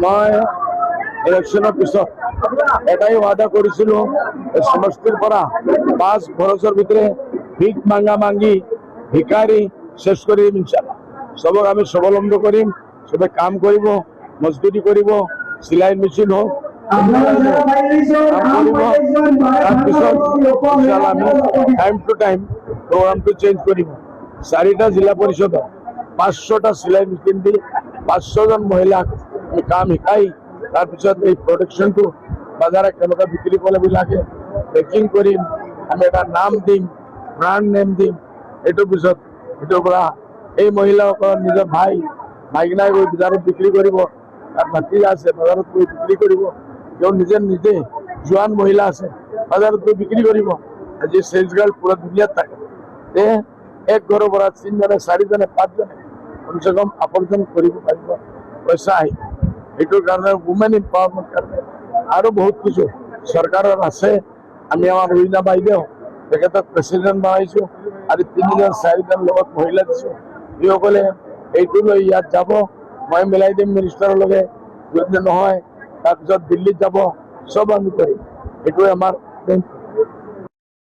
मैं ইলেকশনের পিছত এটাই ওয়াদা করেছিলো সমষ্টির পরা 5 বছর ভিতরে ভিক মাঙ্গা মাঙ্গি ভিকারি শেষ করে দিম ইনশাআল্লাহ। সবক আমি স্বাবলম্বী করিম, সবে কাম করিব, মজদুরি করিব, সিলাই মেশিন হোক টাইম টু টাইম প্রোগ্রামটো চেঞ্জ করিব। 4টা জিলা পরিষদ 500টা সিলাই মেশিন দি 500 জন মহিলাক কাম শিকাই তাৰপিছত এই প্ৰডাকশ্যনটো বজাৰত কেনেকৈ বিক্ৰী কৰিব লাগে পেকিং কৰিম, আমি এটা নাম দিম, ব্ৰাণ্ড নেম দিম। এইটোৰ পিছত এইটোৰ পৰা এই মহিলাসকলৰ নিজৰ ভাইগিনাই গৈ বজাৰত বিক্ৰী কৰিব, তাত ভাতিজা আছে বজাৰত গৈ বিক্ৰী কৰিব, তেওঁ নিজে জোৱান মহিলা আছে বজাৰত গৈ বিক্ৰী কৰিব। আজি চেলছ গাৰ্ল পুৰা দুনিয়াত থাকে, এক ঘৰৰ পৰা 3জনে 4জনে 5জনে কমচে কম উপাৰ্জন কৰিব পাৰিব পইচা আহি। এইটোৰ কাৰণে উমেন এম্পাৱাৰমেণ্ট কাৰণে আৰু বহুত কিছু চৰকাৰৰ আছে। আমি আমাৰ ৰুইনা বাইদেউ তেখেতক প্ৰেচিডেণ্ট বনাইছো আৰু 3জন 4জন লগত মহিলা দিছো। এইসকলে এইটো লৈ ইয়াত যাব, মই মিলাই দিম মিনিষ্টাৰৰ লগে, যদি নহয় তাৰপিছত দিল্লীত যাব, চব আমি কৰিম। এইটোৱে আমাৰ